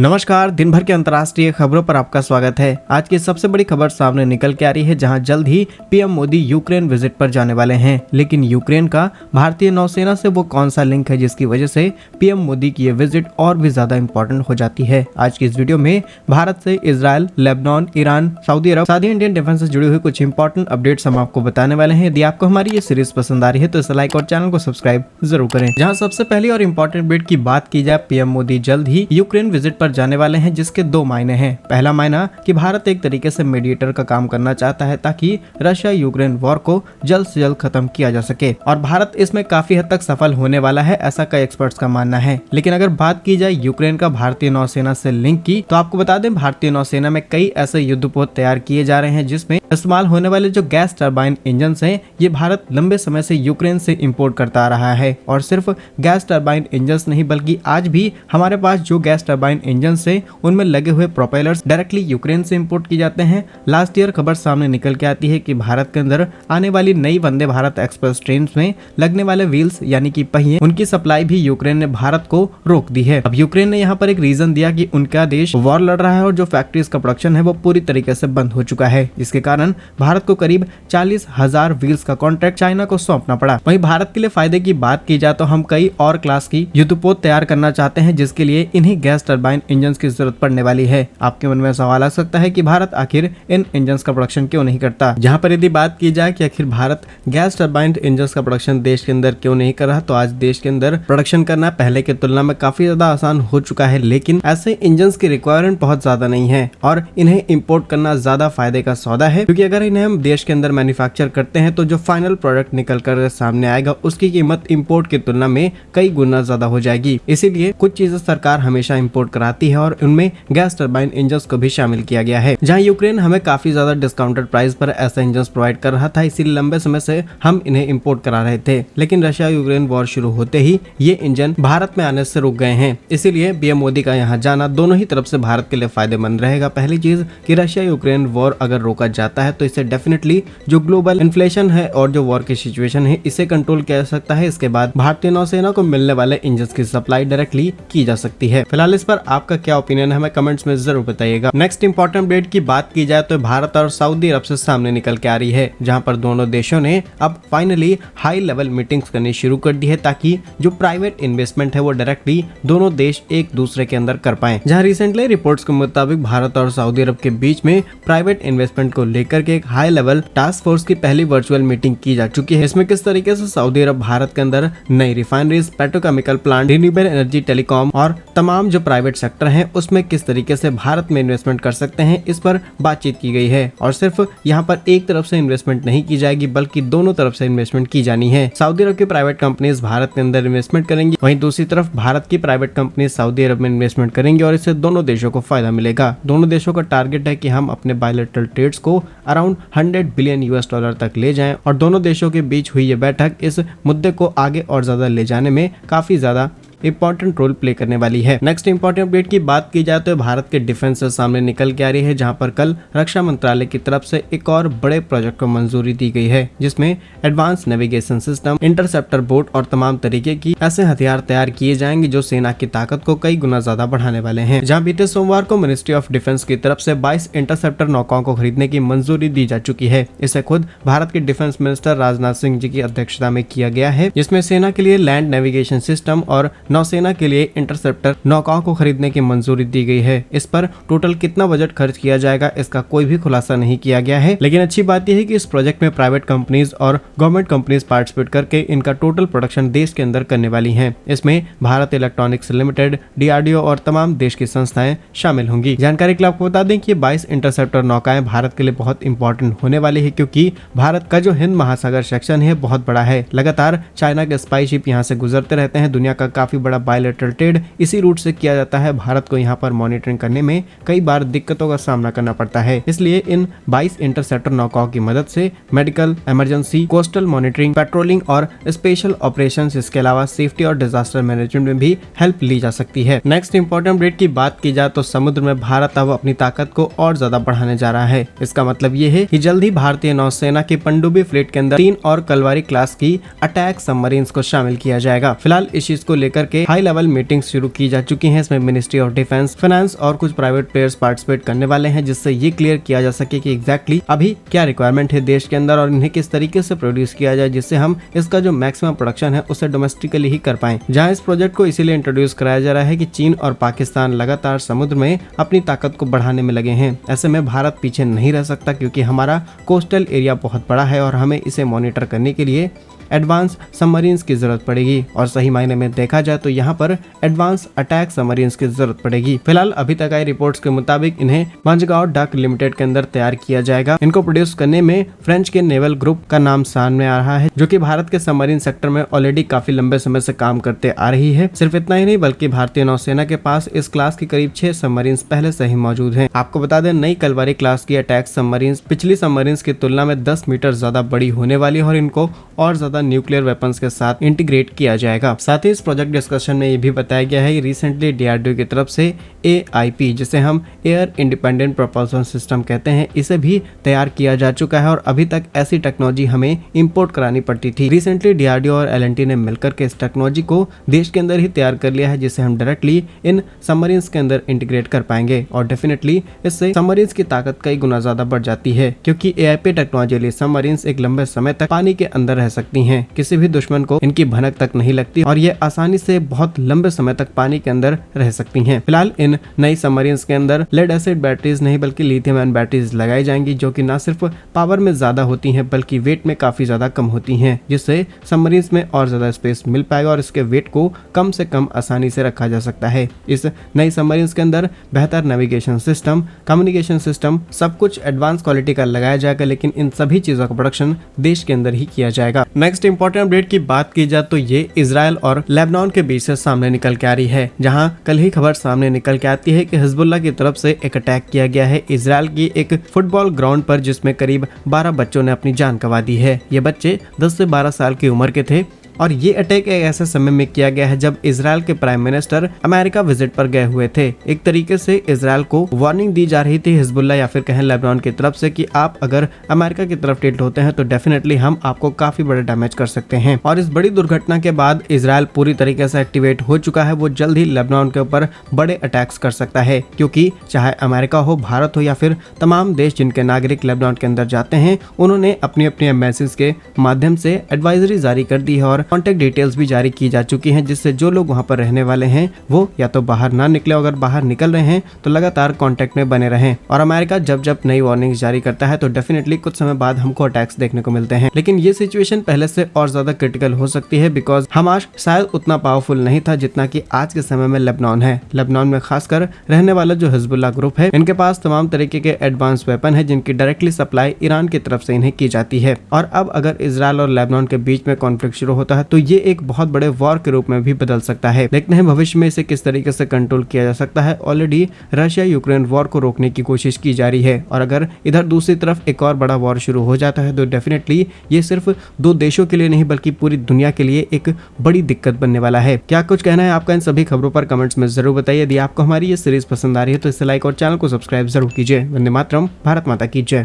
नमस्कार, दिन भर के अंतर्राष्ट्रीय खबरों पर आपका स्वागत है। आज की सबसे बड़ी खबर सामने निकल के आ रही है, जहां जल्द ही पीएम मोदी यूक्रेन विजिट पर जाने वाले हैं। लेकिन यूक्रेन का भारतीय नौसेना से वो कौन सा लिंक है जिसकी वजह से पीएम मोदी की ये विजिट और भी ज्यादा इंपॉर्टेंट हो जाती है। आज की इस वीडियो में भारत से इजराइल, लेबनान, ईरान, सऊदी अरब, साथ ही इंडियन डिफेंस से जुड़ी हुई कुछ इंपॉर्टेंट अपडेट्स हम आपको बताने वाले हैं। यदि आपको हमारी ये सीरीज पसंद आ रही है तो इसे लाइक और चैनल को सब्सक्राइब जरूर करें। जहाँ सबसे पहली और इम्पोर्टेंट अपडेट की बात की जाए, पीएम मोदी जल्द ही यूक्रेन विजिट पर जाने वाले हैं, जिसके दो मायने हैं। पहला मायना कि भारत एक तरीके से मीडिएटर का काम करना चाहता है ताकि रशिया यूक्रेन वॉर को जल्द से जल्द खत्म किया जा सके, और भारत इसमें काफी हद तक सफल होने वाला है, ऐसा कई एक्सपर्ट्स का मानना है। लेकिन अगर बात की जाए यूक्रेन का भारतीय नौसेना से लिंक की, तो आपको बता दें भारतीय नौसेना में कई ऐसे युद्धपोत तैयार किए जा रहे हैं जिसमें इस्तेमाल होने वाले जो गैस टरबाइन इंजन हैं, ये भारत लंबे समय से यूक्रेन से इंपोर्ट करता आ रहा है। और सिर्फ गैस टरबाइन इंजन नहीं, बल्कि आज भी हमारे पास जो गैस टरबाइन इंजन है उनमें लगे हुए प्रोपेलर्स डायरेक्टली यूक्रेन से इंपोर्ट किए जाते हैं। लास्ट ईयर खबर सामने निकल के आती है कि भारत के अंदर आने वाली नई वंदे भारत एक्सप्रेस ट्रेन में लगने वाले व्हील्स यानी कि पहिए, उनकी सप्लाई भी यूक्रेन ने भारत को रोक दी है। अब यूक्रेन ने यहाँ पर एक रीजन दिया कि उनका देश वॉर लड़ रहा है और जो फैक्ट्रीज का प्रोडक्शन है वो पूरी तरीके से बंद हो चुका है, जिसके कारण भारत को करीब 40,000 व्हील्स का कॉन्ट्रैक्ट चाइना को सौंपना पड़ा। वहीं भारत के लिए फायदे की बात की जाए तो हम कई और क्लास की युद्धपोत तैयार करना चाहते हैं, जिसके लिए इन्हीं गैस टरबाइन इंजन की जरूरत पड़ने वाली है। आपके मन में सवाल आ सकता है कि भारत आखिर इन इंजन्स का प्रोडक्शन क्यों नहीं करता। जहां पर यदि बात की जाए कि आखिर भारत गैस टरबाइन इंजन्स का प्रोडक्शन देश के अंदर क्यों नहीं कर रहा, तो आज देश के अंदर प्रोडक्शन करना पहले की तुलना में काफी ज्यादा आसान हो चुका है। लेकिन ऐसे इंजन्स की रिक्वायरमेंट बहुत ज्यादा नहीं है और इन्हें इंपोर्ट करना ज्यादा फायदे का सौदा है, क्योंकि अगर इन्हें हम देश के अंदर मैन्युफैक्चर करते हैं तो जो फाइनल प्रोडक्ट निकल कर सामने आएगा उसकी कीमत इंपोर्ट की तुलना में कई गुना ज्यादा हो जाएगी। इसीलिए कुछ चीजें सरकार हमेशा इंपोर्ट कराती है और उनमें गैस टरबाइन इंजन्स को भी शामिल किया गया है। जहां यूक्रेन हमें काफी ज्यादा डिस्काउंटेड प्राइस पर ऐसे इंजन्स प्रोवाइड कर रहा था, इसीलिए लंबे समय से हम इन्हें इंपोर्ट करा रहे थे। लेकिन रशिया यूक्रेन वॉर शुरू होते ही ये इंजन भारत में आने से रुक गए हैं। इसीलिए पीएम मोदी का यहाँ जाना दोनों ही तरफ से भारत के लिए फायदेमंद रहेगा। पहली चीज कि रशिया यूक्रेन वॉर अगर रोका जाता है तो इससे डेफिनेटली जो ग्लोबल इन्फ्लेशन है और जो वॉर की सिचुएशन है इसे कंट्रोल किया जा सकता है। इसके बाद भारतीय नौसेना को मिलने वाले इंजन की सप्लाई डायरेक्टली की जा सकती है। फिलहाल इस पर आपका क्या ओपिनियन है, हमें कमेंट्स में जरूर बताइएगा। नेक्स्ट इंपॉर्टेंट अपडेट की बात की जाए तो भारत और सऊदी अरब से सामने निकल के आ रही है, जहां पर दोनों देशों ने अब फाइनली हाई लेवल मीटिंग्स करनी शुरू कर दी है ताकि जो प्राइवेट इन्वेस्टमेंट है वो डायरेक्टली दोनों देश एक दूसरे के अंदर कर पाए। जहां रिसेंटली रिपोर्ट्स के मुताबिक भारत और सऊदी अरब के बीच में प्राइवेट इन्वेस्टमेंट को लेकर के एक हाई लेवल टास्क फोर्स की पहली वर्चुअल मीटिंग की जा चुकी है। इसमें किस तरीके से सऊदी अरब भारत के अंदर नई refineries, petrochemical plant, renewable energy, telecom और तमाम जो प्राइवेट सेक्टर है उसमें किस तरीके से भारत में इन्वेस्टमेंट कर सकते हैं, इस पर बातचीत की गई है। और सिर्फ यहाँ पर एक तरफ से इन्वेस्टमेंट नहीं की जाएगी बल्कि दोनों तरफ से इन्वेस्टमेंट की जानी है। सऊदी अरब की प्राइवेट कंपनीज भारत के अंदर इन्वेस्टमेंट करेंगी, वहीं दूसरी तरफ भारत की प्राइवेट कंपनीज सऊदी अरब में इन्वेस्टमेंट करेंगी और इससे दोनों देशों को फायदा मिलेगा। दोनों देशों का टारगेट है कि हम अपने बायलैटरल ट्रेड्स को अराउंड 100 बिलियन यूएस डॉलर तक ले जाएं, और दोनों देशों के बीच हुई ये बैठक इस मुद्दे को आगे और ज्यादा ले जाने में काफी ज्यादा इंपॉर्टेंट रोल प्ले करने वाली है। नेक्स्ट इंपॉर्टेंट अपडेट की बात की जाए तो भारत के डिफेंस से सामने निकल के आ रही है, जहां पर कल रक्षा मंत्रालय की तरफ से एक और बड़े प्रोजेक्ट को मंजूरी दी गई है, जिसमें advance navigation system, interceptor boat और तमाम तरीके की ऐसे हथियार तैयार किए जाएंगे जो सेना की ताकत को कई गुना ज्यादा बढ़ाने वाले हैं। जहां बीते सोमवार को मिनिस्ट्री ऑफ डिफेंस की तरफ से 22 इंटरसेप्टर नौकाओं को खरीदने की मंजूरी दी जा चुकी है। इसे खुद भारत के डिफेंस मिनिस्टर राजनाथ सिंह जी की अध्यक्षता में किया गया है, जिसमें सेना के लिए लैंड नेविगेशन सिस्टम और नौसेना के लिए इंटरसेप्टर नौकाओं को खरीदने की मंजूरी दी गई है। इस पर टोटल कितना बजट खर्च किया जाएगा इसका कोई भी खुलासा नहीं किया गया है, लेकिन अच्छी बात यह है कि इस प्रोजेक्ट में प्राइवेट कंपनीज और गवर्नमेंट कंपनीज पार्टिसिपेट करके इनका टोटल प्रोडक्शन देश के अंदर करने वाली हैं। इसमें भारत इलेक्ट्रॉनिक्स लिमिटेड, डीआरडीओ और तमाम देश की संस्थाएं शामिल होंगी। जानकारी के लिए आपको बता दें कि 22 इंटरसेप्टर नौकाएं भारत के लिए बहुत इंपॉर्टेंट होने वाली है, क्योंकि भारत का जो हिंद महासागर सेक्शन है बहुत बड़ा है। लगातार चाइना के स्पाई शिप यहाँ से गुजरते रहते हैं। दुनिया का काफी बड़ा बायलैटरल ट्रेड इसी रूट से किया जाता है। भारत को यहाँ पर मॉनिटरिंग करने में कई बार दिक्कतों का सामना करना पड़ता है, इसलिए इन 22 इंटरसेप्टर नौकाओं की मदद से medical, emergency, coastal monitoring, patrolling और स्पेशल ऑपरेशंस, इसके अलावा सेफ्टी और डिजास्टर मैनेजमेंट में भी हेल्प ली जा सकती है। नेक्स्ट इंपॉर्टेंट अपडेट की बात की जाए तो समुद्र में भारत अब अपनी ताकत को और ज्यादा बढ़ाने जा रहा है। इसका मतलब ये है कि जल्द ही भारतीय नौसेना की पनडुब्बी फ्लीट के अंदर 3 और कलवारी क्लास की अटैक सबमरीन्स को शामिल किया जाएगा। फिलहाल इस चीज को लेकर करके हाई लेवल मीटिंग्स शुरू की जा चुकी हैं। इसमें मिनिस्ट्री ऑफ डिफेंस, फाइनेंस और कुछ प्राइवेट प्लेयर्स पार्टिसिपेट करने वाले हैं, जिससे ये क्लियर किया जा सके कि एग्जैक्टली अभी क्या रिक्वायरमेंट है देश के अंदर और इन्हें किस तरीके से प्रोड्यूस किया जाए, जिससे हम इसका जो मैक्सिमम प्रोडक्शन है उसे डोमेस्टिकली ही कर पाएं। जहां इस प्रोजेक्ट को इसीलिए इंट्रोड्यूस कराया जा रहा है कि चीन और पाकिस्तान लगातार समुद्र में अपनी ताकत को बढ़ाने में लगे हैं। ऐसे में भारत पीछे नहीं रह सकता, क्योंकि हमारा कोस्टल एरिया बहुत बड़ा है और हमें इसे मॉनिटर करने के लिए एडवांस सबमरीन्स की जरूरत पड़ेगी। और सही मायने में देखा जाए तो यहाँ पर एडवांस अटैक सबमरीन्स की जरूरत पड़ेगी। फिलहाल अभी तक आई रिपोर्ट्स के मुताबिक इन्हें मंझगांव डक लिमिटेड के अंदर तैयार किया जाएगा। इनको प्रोड्यूस करने में फ्रेंच के नेवल ग्रुप का नाम सामने आ रहा है, जो कि भारत के सबमरीन सेक्टर में ऑलरेडी काफी लंबे समय से काम करते आ रही है। सिर्फ इतना ही नहीं बल्कि भारतीय नौसेना के पास इस क्लास की करीब 6 सबमरीन्स पहले से ही मौजूद हैं। आपको बता दें, नई कलवारी क्लास की अटैक सबमरीन्स पिछली सबमरीन्स की तुलना में 10 मीटर ज्यादा बड़ी होने वाली है और इनको और ज्यादा न्यूक्लियर वेपन्स के साथ इंटीग्रेट किया जाएगा। साथ ही इस प्रोजेक्ट डिस्कशन में ये भी बताया गया है कि रिसेंटली DRDO की तरफ से AIP, जिसे हम एयर इंडिपेंडेंट प्रोपल्शन सिस्टम कहते हैं, इसे भी तैयार किया जा चुका है और अभी तक ऐसी टेक्नोलॉजी हमें इंपोर्ट करानी पड़ती थी। रिसेंटली DRDO और L&T ने मिलकर के इस टेक्नोलॉजी को देश के अंदर ही तैयार कर लिया है, जिसे हम डायरेक्टली इन सबमरीन्स के अंदर इंटीग्रेट कर पाएंगे और डेफिनेटली इससे सबमरीन्स की ताकत कई गुना ज्यादा बढ़ जाती है, क्योंकि AIP टेक्नोलॉजी लिए सबमरीन्स एक लंबे समय तक पानी के अंदर रह सकती हैं। किसी भी दुश्मन को इनकी भनक तक नहीं लगती और ये आसानी से बहुत लंबे समय तक पानी के अंदर रह सकती हैं। फिलहाल इन नई सबमरीन्स के अंदर लेड एसिड बैटरीज नहीं बल्कि लिथियम आयन बैटरीज लगाई जाएंगी, जो कि न सिर्फ पावर में ज्यादा होती हैं बल्कि वेट में काफी ज्यादा कम होती हैं, जिससे सबमरीन्स में और ज्यादा स्पेस मिल पाएगा और इसके वेट को कम से कम आसानी से रखा जा सकता है। इस नई सबमरीन्स के अंदर बेहतर नेविगेशन सिस्टम, कम्युनिकेशन सिस्टम, सब कुछ एडवांस क्वालिटी का लगाया जाएगा, लेकिन इन सभी चीजों का प्रोडक्शन देश के अंदर ही किया जाएगा। नेक्स्ट इंपॉर्टेंट अपडेट की बात की जाए तो ये इजराइल और लेबनान के बीच से सामने निकल के आ रही है, जहां कल ही खबर सामने निकल के आती है कि हिजबुल्लाह की तरफ से एक अटैक किया गया है इजराइल की एक फुटबॉल ग्राउंड पर, जिसमें करीब 12 बच्चों ने अपनी जान गंवा दी है। ये बच्चे 10 से 12 साल की उम्र के थे और ये अटैक एक ऐसे समय में किया गया है जब इजराइल के प्राइम मिनिस्टर अमेरिका विजिट पर गए हुए थे। एक तरीके से इजराइल को वार्निंग दी जा रही थी हिजबुल्लाह या फिर कहें लेबनान की तरफ से कि आप अगर अमेरिका की तरफ टिल्ट होते हैं तो डेफिनेटली हम आपको काफी बड़े डैमेज कर सकते हैं। और इस बड़ी दुर्घटना के बाद इजराइल पूरी तरीके से एक्टिवेट हो चुका है। वो जल्द ही लेबनान के ऊपर बड़े अटैक्स कर सकता है, क्योंकि चाहे अमेरिका हो, भारत हो या फिर तमाम देश जिनके नागरिक लेबनान के अंदर जाते हैं, उन्होंने अपनी अपनी एम्बेसीज के माध्यम से एडवाइजरी जारी कर दी है और कॉन्टेक्ट डिटेल्स भी जारी की जा चुकी हैं, जिससे जो लोग वहां पर रहने वाले हैं वो या तो बाहर ना निकले, अगर बाहर निकल रहे हैं तो लगातार कांटेक्ट में बने रहें। और अमेरिका जब जब नई वार्निंग्स जारी करता है तो डेफिनेटली कुछ समय बाद हमको अटैक्स देखने को मिलते हैं। लेकिन ये सिचुएशन पहले से और ज्यादा क्रिटिकल हो सकती है, बिकॉज हमास शायद उतना पावरफुल नहीं था जितना कि आज के समय में लेबनान है। लेबनान में खासकर रहने वाला जो हिजबुल्लाह ग्रुप है, इनके पास तमाम तरीके के एडवांस वेपन है जिनकी डायरेक्टली सप्लाई ईरान की तरफ से इन्हें की जाती है। और अब अगर इजराइल और लेबनान के बीच में कॉन्फ्लिक्ट शुरू होता है तो ये एक बहुत बड़े वॉर के रूप में भी बदल सकता है। देखते हैं भविष्य में इसे किस तरीके से कंट्रोल किया जा सकता है। ऑलरेडी रशिया यूक्रेन वॉर को रोकने की कोशिश की जा रही है और अगर इधर दूसरी तरफ एक और बड़ा वॉर शुरू हो जाता है तो डेफिनेटली ये सिर्फ 2 देशों के लिए नहीं बल्कि पूरी दुनिया के लिए एक बड़ी दिक्कत बनने वाला है। क्या कुछ कहना है आपका इन सभी खबरों पर कमेंट्स में जरूर बताइए। यदि आपको हमारी ये सीरीज पसंद आ रही है तो इसे लाइक और चैनल को सब्सक्राइब जरूर कीजिए। वंदे मातरम, भारत माता की जय।